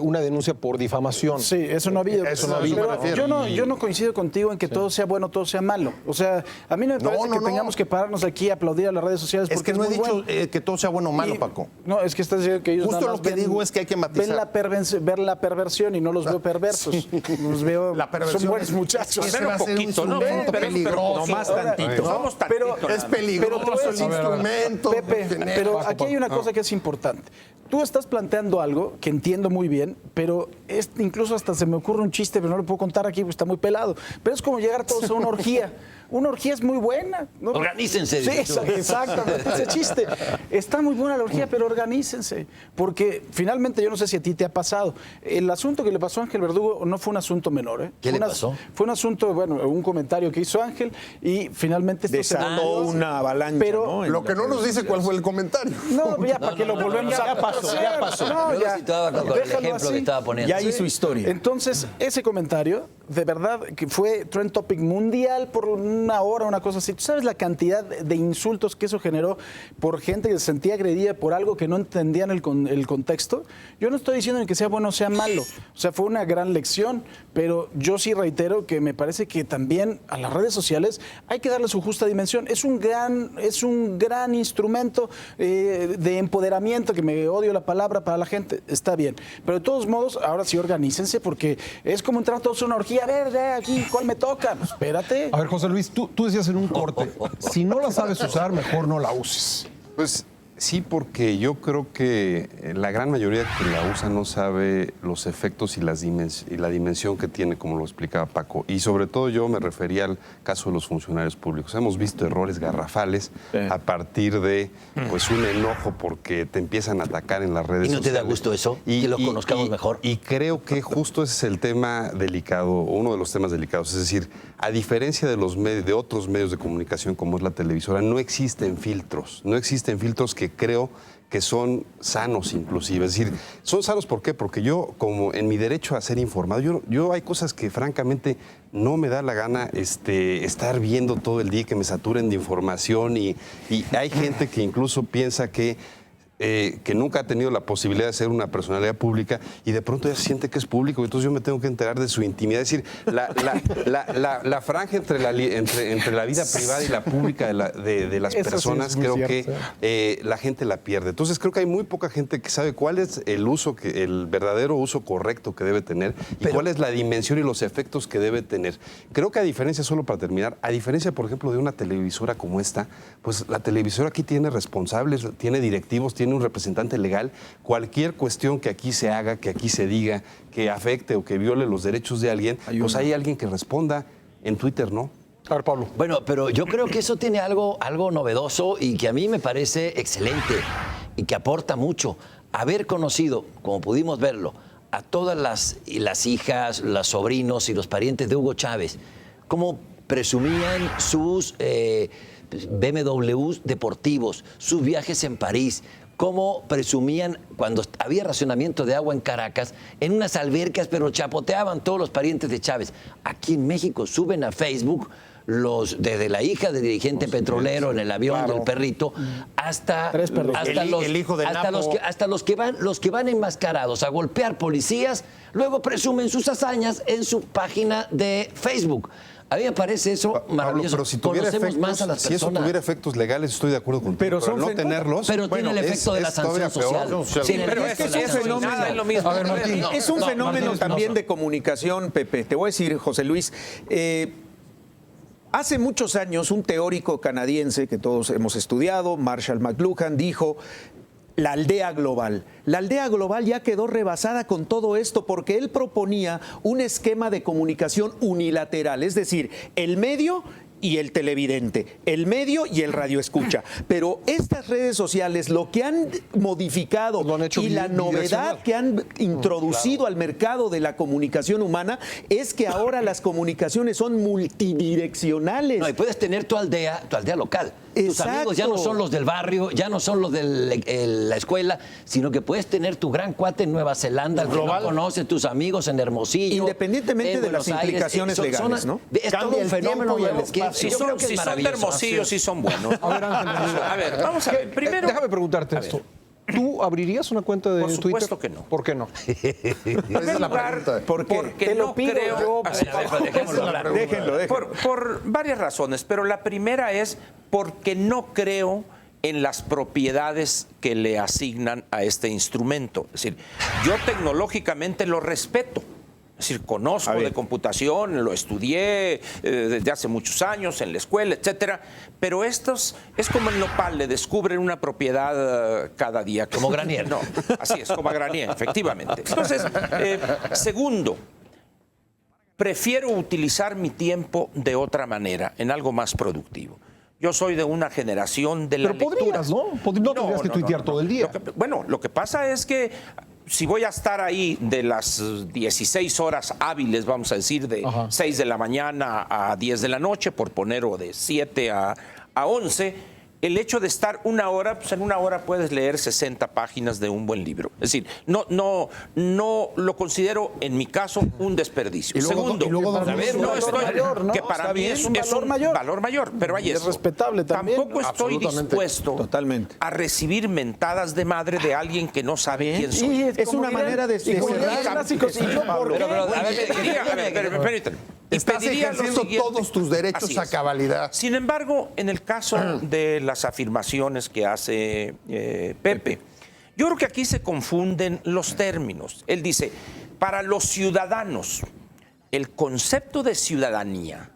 una denuncia por difamación. Sí, eso no ha habido. Eso no ha habido, Pero me refiero. yo no coincido contigo en que todo sea bueno, todo sea malo. O sea, a mí no me parece que tengamos que pararnos aquí a aplaudir a las redes sociales. Es porque que no he muy dicho bueno. que todo sea bueno o malo, Y- Paco. No, es que estás diciendo que ellos Justo nada lo más que digo es que hay que matizar. Ven la perversión y no los veo perversos. Los veo, La perversión son buenos es- muchachos. ese Pero va a ser un poquito, ¿no? instrumento Pero- peligroso. No más tantito. Vamos tantito. Pero- nada Es más. peligroso Pero te voy a el decir- instrumento. Pepe, pero aquí hay una cosa que es importante. Tú estás planteando algo que entiendo muy bien, pero incluso hasta se me ocurre un chiste, pero no lo puedo contar aquí porque está muy pelado. Pero es como llegar todos a una orgía. Una orgía es muy buena, ¿no? Organícense, Sí, dices tú. exactamente, ese chiste. Está muy buena la orgía, pero organícense. Porque finalmente, yo no sé si a ti te ha pasado. El asunto que le pasó a Ángel Verdugo no fue un asunto menor. ¿eh? ¿Qué Fue le una- pasó? Fue un asunto, bueno, un comentario que hizo Ángel y finalmente esto se Desató volvió- una avalancha, Pero- ¿no? En Lo que no nos dice cuál fue el comentario. No, ya para que lo volvemos a ya pasó, ya pasó. No, Yo ya. situaba con el Déjalo ejemplo así. que estaba poniendo. Ya hizo historia. Entonces, ese comentario, de verdad, que fue trend topic mundial por una hora, una cosa así. ¿Tú sabes la cantidad de insultos que eso generó por gente que se sentía agredida por algo que no entendían el contexto? Yo no estoy diciendo ni que sea bueno o sea malo. O sea, fue una gran lección, pero yo sí reitero que me parece que también a las redes sociales hay que darle su justa dimensión. Es un gran instrumento de empoderamiento, que me odio la palabra para la gente, está bien. Pero de todos modos, ahora sí organícense, porque es como entrar todos a una orgía, a ver, aquí, ¿cuál me toca? Pues, espérate. A ver, José Luis, tú decías en un corte, si no la sabes usar, mejor no la uses. Pues sí, porque yo creo que la gran mayoría que la usa no sabe los efectos y la dimensión que tiene, como lo explicaba Paco. Y sobre todo yo me refería al caso de los funcionarios públicos. Hemos visto errores garrafales a partir de pues un enojo porque te empiezan a atacar en las redes ¿Y no te da sociales. gusto eso? Que lo conozcamos mejor. Y creo que justo ese es el tema delicado, uno de los temas delicados. Es decir, a diferencia de otros medios de comunicación como es la televisora, no existen filtros. No existen filtros que que creo que son sanos inclusive. Es decir, son sanos ¿por qué? Porque yo, como en mi derecho a ser informado, yo hay cosas que francamente no me da la gana estar viendo todo el día, que me saturen de información y hay gente que incluso piensa que nunca ha tenido la posibilidad de ser una personalidad pública y de pronto ya siente que es público, entonces yo me tengo que enterar de su intimidad. Es decir, la franja entre la vida privada y la pública de las personas, sí, creo que la gente la pierde. Entonces creo que hay muy poca gente que sabe cuál es el verdadero uso correcto que debe tener y cuál es la dimensión y los efectos que debe tener. Creo que a diferencia, solo para terminar, a diferencia, por ejemplo, de una televisora como esta, pues la televisora aquí tiene responsables, tiene directivos, tiene un representante legal. Cualquier cuestión que aquí se haga, que aquí se diga, que afecte o que viole los derechos de alguien, pues hay alguien que responda. En Twitter, ¿no? A ver, Pablo. Bueno, pero yo creo que eso tiene algo novedoso y que a mí me parece excelente y que aporta mucho. Haber conocido, como pudimos verlo, a todas las hijas, los sobrinos y los parientes de Hugo Chávez, cómo presumían sus BMWs deportivos, sus viajes en París, cómo presumían cuando había racionamiento de agua en Caracas, en unas albercas, pero chapoteaban todos los parientes de Chávez. Aquí en México suben a Facebook desde la hija del dirigente petrolero en el avión del perrito hasta los que van enmascarados a golpear policías, luego presumen sus hazañas en su página de Facebook. A mí me parece eso maravilloso. Pero si conocemos más a las personas. Si eso tuviera efectos legales, estoy de acuerdo contigo. Pero al no tenerlos. Pero tiene el efecto de la sanción social. Sí, pero es un fenómeno también de comunicación, Pepe. Te voy a decir, José Luis. Hace muchos años, un teórico canadiense que todos hemos estudiado, Marshall McLuhan, dijo: la aldea global. La aldea global ya quedó rebasada con todo esto porque él proponía un esquema de comunicación unilateral, es decir, el medio y el televidente, el medio y el radioescucha. Pero estas redes sociales lo que han modificado y la novedad que han introducido al mercado de la comunicación humana es que ahora las comunicaciones son multidireccionales. No, y puedes tener tu aldea local. Tus amigos ya no son los del barrio, ya no son los de la escuela, sino que puedes tener tu gran cuate en Nueva Zelanda, el que no conoce, tus amigos en Hermosillo. Independientemente de las implicaciones legales, ¿no? Es todo un fenómeno nuevo que si son de Hermosillo, sí son buenos. A ver, vamos a ver. Primero, déjame preguntarte esto. ¿Tú abrirías una cuenta de Twitter? Por supuesto que no. ¿Por qué no? Esa es la pregunta. Porque no creo. Déjenlo. Por varias razones, pero la primera es porque no creo en las propiedades que le asignan a este instrumento. Es decir, yo tecnológicamente lo respeto. Es decir, conozco de computación, lo estudié desde hace muchos años en la escuela, etcétera, pero estos es como el nopal, le descubren una propiedad cada día. Como Granier. No, así es, como Granier, efectivamente. Entonces, segundo, prefiero utilizar mi tiempo de otra manera, en algo más productivo. Yo soy de una generación de la lectura. Pero podrías, ¿no? No tendrías que tuitear todo el día. Lo que pasa es que si voy a estar ahí de las 16 horas hábiles, vamos a decir, de 6 de la mañana a 10 de la noche, por poner, o de 7 a 11, el hecho de estar una hora, pues en una hora puedes leer 60 páginas de un buen libro. Es decir, no lo considero, en mi caso, un desperdicio. Segundo, que para mí es un valor mayor, pero ahí es respetable también. Tampoco estoy dispuesto a recibir mentadas de madre de alguien que no sabe quién soy. Es una manera de cerrar. Permítame. Estás ejerciendo todos tus derechos a cabalidad. Sin embargo, en el caso de las afirmaciones que hace Pepe, yo creo que aquí se confunden los términos. Él dice, para los ciudadanos, el concepto de ciudadanía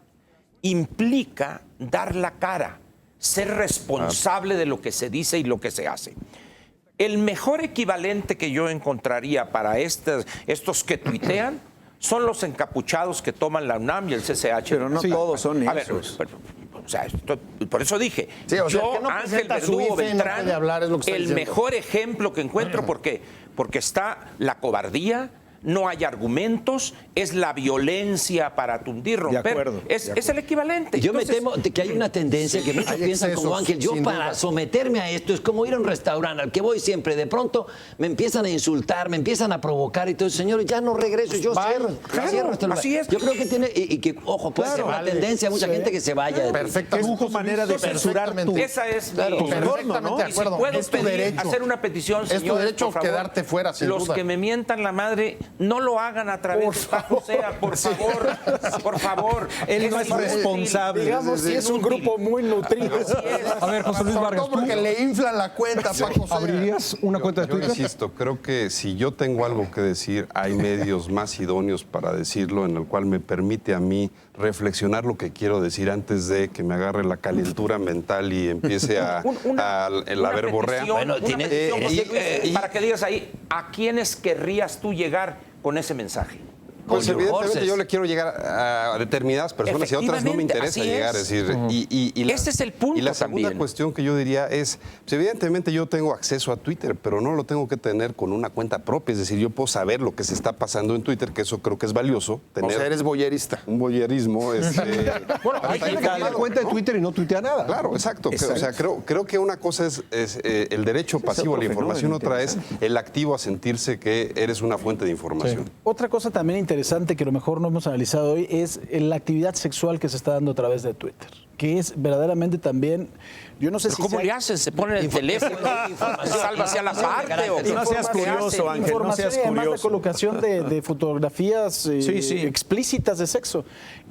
implica dar la cara, ser responsable de lo que se dice y lo que se hace. El mejor equivalente que yo encontraría para estos que tuitean son los encapuchados que toman la UNAM y el CCH. Pero no todos son esos. Por eso dije, Ángel Verdugo Beltrán, el mejor ejemplo que encuentro. ¿Por qué? Porque está la cobardía, no hay argumentos, es la violencia para tundir, romper. De acuerdo. Es el equivalente. Yo Entonces, me temo de que hay una tendencia que muchos hay piensan como excesos, Ángel. Yo sin para duda. someterme a esto es como ir a un restaurante al que voy siempre. De pronto me empiezan a insultar, me empiezan a provocar y todo. Señores, ya no regreso, yo cierro este lugar. así es. Yo creo que tiene, y que, ojo, puede ser una tendencia, mucha gente que se vaya. Perfectamente. Es tu manera de censurar tu... esa es mi- Perfectamente de Y si acuerdo. puedo Es tu pedir, derecho. hacer una petición, Es tu señores, derecho por favor, quedarte fuera, sin los duda. que me mientan la madre, no lo hagan a través de Paco Sea, por favor, por favor. Él no es inútil. responsable. Digamos, si es un inútil. grupo muy nutrido. A ver, José Luis Vargas, tú. Porque le inflan la cuenta, Paco. ¿Abrirías una cuenta de Yo Twitter? insisto, creo que si yo tengo algo que decir, hay medios más idóneos para decirlo, en el cual me permite a mí reflexionar lo que quiero decir antes de que me agarre la calentura mental y empiece a la verborrea. Bueno, Una tiene- petición, José Luis, y- para que digas ahí, ¿a quiénes querrías tú llegar con ese mensaje? Pues Con your evidentemente horses. yo le quiero llegar a determinadas personas y a otras no me Efectivamente, interesa así llegar. es. Es decir, y Ese es el punto Y la segunda también. cuestión que yo diría es, pues evidentemente yo tengo acceso a Twitter, pero no lo tengo que tener con una cuenta propia. Es decir, yo puedo saber lo que se está pasando en Twitter, que eso creo que es valioso. O Tener sea, eres boyerismo. un boyerismo. Bueno, hay gente que tiene cuenta de Twitter y no tuitea nada. Claro, exacto. O sea, creo que una cosa es el derecho pasivo a la otro información, fenómeno otra es el activo a sentirse que eres una fuente de información. Otra cosa también interesante que a lo mejor no hemos analizado hoy es la actividad sexual que se está dando a través de Twitter, que es verdaderamente también, yo no sé ¿Pero si cómo sea- le hacen? ¿Se ponen el teléfono? ¿Salva hacia la parte? ¿O Y no seas cómo le curioso, hacen? Ángel, no información seas y además la curioso. colocación de fotografías Sí. explícitas de sexo.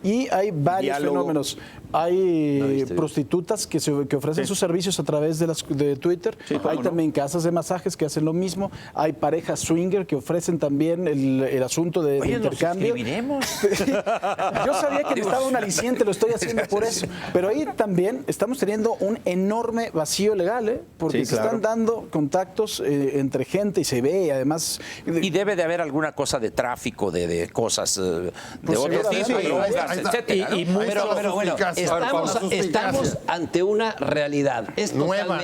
Y hay varios Diálogo. fenómenos. Hay prostitutas que ofrecen sus servicios a través de Twitter. Hay también casas de masajes que hacen lo mismo. Hay parejas swinger que ofrecen también el asunto de Oye, nos intercambio. inscribiremos. Yo sabía que necesitaba un aliciente, lo estoy haciendo por eso. Pero ahí también estamos teniendo un enorme vacío legal, ¿eh? Porque Sí, se claro. están dando contactos entre gente y se ve, además. Y debe de haber alguna cosa de tráfico de cosas de Pues otro seguramente. tipo, Sí, drogas, ahí está. etcétera, ¿no? Y mucho Pero bueno, estamos ante una realidad. Es Nueva.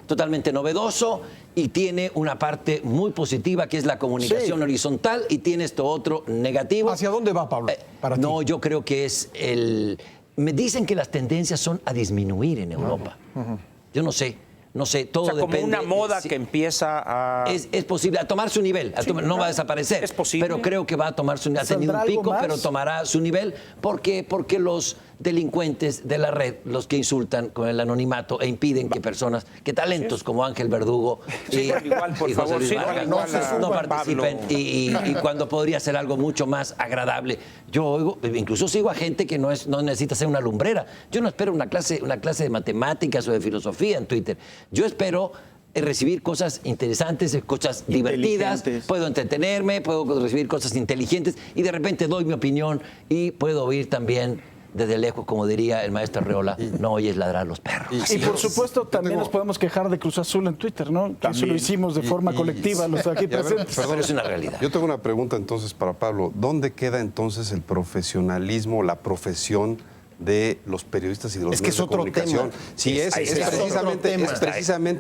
totalmente novedoso y tiene una parte muy positiva que es la comunicación Sí. horizontal y tiene esto otro negativo. ¿Hacia dónde va, Pablo? Para No, ti. yo creo que es Me dicen que las tendencias son a disminuir en Europa. Yo no sé, todo O sea, como depende. una moda Sí. que empieza a... Es posible, a tomar su nivel, no va a desaparecer. Es posible. Pero creo que va a tomar su nivel. Ha tenido un ¿Saldrá algo pico, más? pero tomará su nivel porque los delincuentes de la red, los que insultan con el anonimato e impiden que personas, que talentos como Ángel Verdugo y, igual, por y José favor, Luis sí, Vargas igual a no Juan participen Pablo. y cuando podría ser algo mucho más agradable. Yo oigo, incluso sigo a gente que no necesita ser una lumbrera. Yo no espero una clase de matemáticas o de filosofía en Twitter. Yo espero recibir cosas interesantes, cosas divertidas, Inteligentes. puedo entretenerme, puedo recibir cosas inteligentes y de repente doy mi opinión y puedo oír también desde lejos, como diría el maestro Arreola, no oyes ladrar a los perros. Y por supuesto también nos podemos quejar de Cruz Azul en Twitter, ¿no? Que eso lo hicimos de forma colectiva, los aquí y a ver, presentes. Pero es una realidad. Yo tengo una pregunta entonces para Pablo. ¿Dónde queda entonces el profesionalismo, la profesión de los periodistas y de los Es que medios es otro de comunicación? tema. Sí, es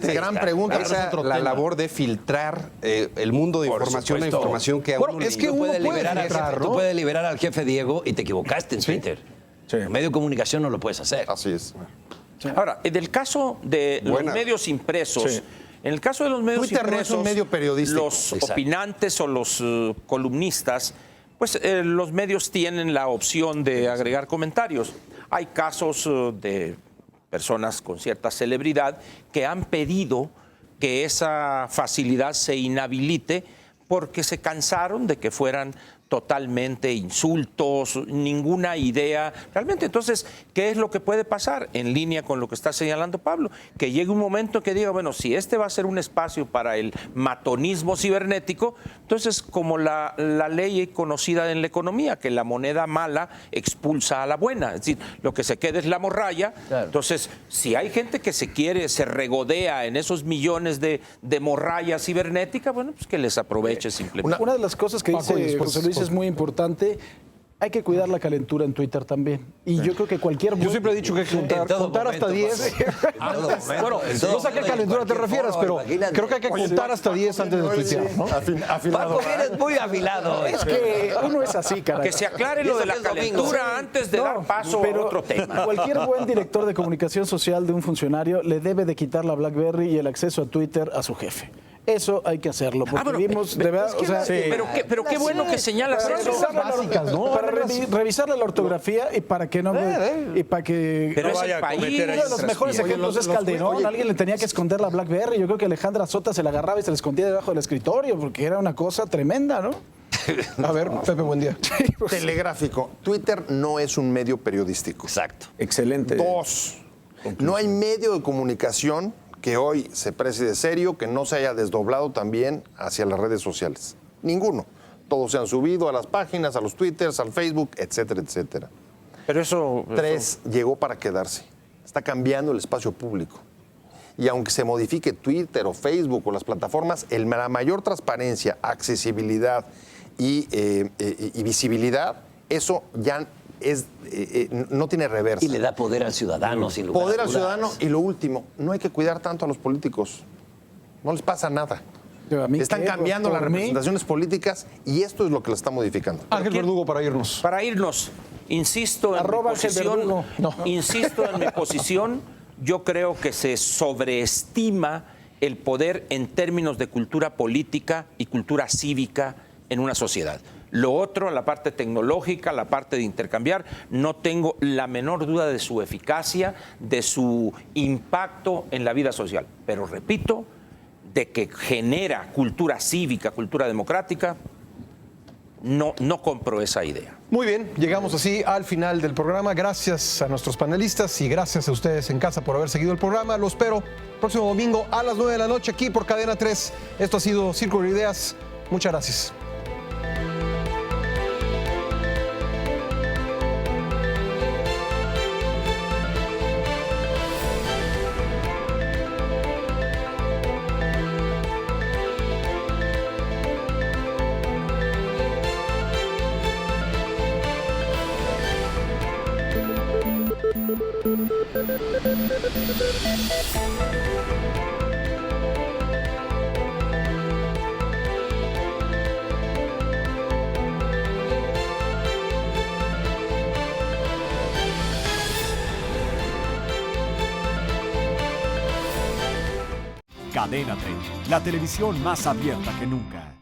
tema. Gran pregunta, pero es esa otro la tema. labor de filtrar el mundo de información, la supuesto. información que a Bueno, uno es le- que Tú uno puedes puede liberar al filtrar, jefe, ¿no? tú puedes liberar al jefe Diego y te equivocaste en Twitter. En medio de comunicación no lo puedes hacer. Así es. Ahora, en el caso de Buena. los medios impresos, en el caso de los medios Twitter no es impresos, un medio periodístico. los Exacto. opinantes o los columnistas, pues los medios tienen la opción de agregar comentarios. Hay casos de personas con cierta celebridad que han pedido que esa facilidad se inhabilite porque se cansaron de que fueran totalmente insultos, ninguna idea. Realmente, entonces, ¿qué es lo que puede pasar? En línea con lo que está señalando Pablo, que llegue un momento que diga, bueno, si este va a ser un espacio para el matonismo cibernético, entonces, como la ley conocida en la economía, que la moneda mala expulsa a la buena, es decir, lo que se queda es la morralla. Claro. Entonces, si hay gente que se regodea en esos millones de morralla cibernética, bueno, pues que les aproveche simplemente. Una de las cosas que Paco, y dice después José Luis es muy importante. Hay que cuidar la calentura en Twitter también. Y yo creo que cualquier... Yo siempre he dicho que hay que contar hasta 10. Bueno, no sé a qué calentura te refieres, pero creo que hay que contar hasta 10 antes de tuitear, ¿no? Paco, eres muy afilado. Es que uno es así, caray. Que se aclare lo de la calentura antes de dar paso a otro tema. Cualquier buen director de comunicación social de un funcionario le debe de quitar la BlackBerry y el acceso a Twitter a su jefe. Eso hay que hacerlo, porque vimos, de verdad, o sea... Pero qué bueno que señalas eso. Para revisarle la ortografía y para que no... Y para que... Pero es el país. Uno de los mejores ejemplos es Calderón. Alguien le tenía que esconder la BlackBerry. Yo creo que Alejandra Sota se la agarraba y se la escondía debajo del escritorio, porque era una cosa tremenda, ¿no? A ver, Pepe, buen día. Telegráfico. Twitter no es un medio periodístico. Exacto. Excelente. 2. No hay medio de comunicación que hoy se precie de serio, que no se haya desdoblado también hacia las redes sociales. Ninguno. Todos se han subido a las páginas, a los Twitters, al Facebook, etcétera, etcétera. Pero eso... 3, llegó para quedarse. Está cambiando el espacio público. Y aunque se modifique Twitter o Facebook o las plataformas, la mayor transparencia, accesibilidad y visibilidad, eso ya no tiene reversa. Y le da poder al ciudadano, sin lugar Poder a al dudas. ciudadano. Y lo último, no hay que cuidar tanto a los políticos. No les pasa nada. Están cambiando las representaciones políticas y esto es lo que lo está modificando. Ángel Verdugo, para irnos. Para irnos, insisto en mi posición. Insisto en mi posición. Yo creo que se sobreestima el poder en términos de cultura política y cultura cívica en una sociedad. Lo otro, la parte tecnológica, la parte de intercambiar, no tengo la menor duda de su eficacia, de su impacto en la vida social. Pero repito, de que genera cultura cívica, cultura democrática, no compro esa idea. Muy bien, llegamos así al final del programa. Gracias a nuestros panelistas y gracias a ustedes en casa por haber seguido el programa. Lo espero próximo domingo a las 9 de la noche aquí por Cadena 3. Esto ha sido Círculo de Ideas. Muchas gracias. Cadena 30, la televisión más abierta que nunca.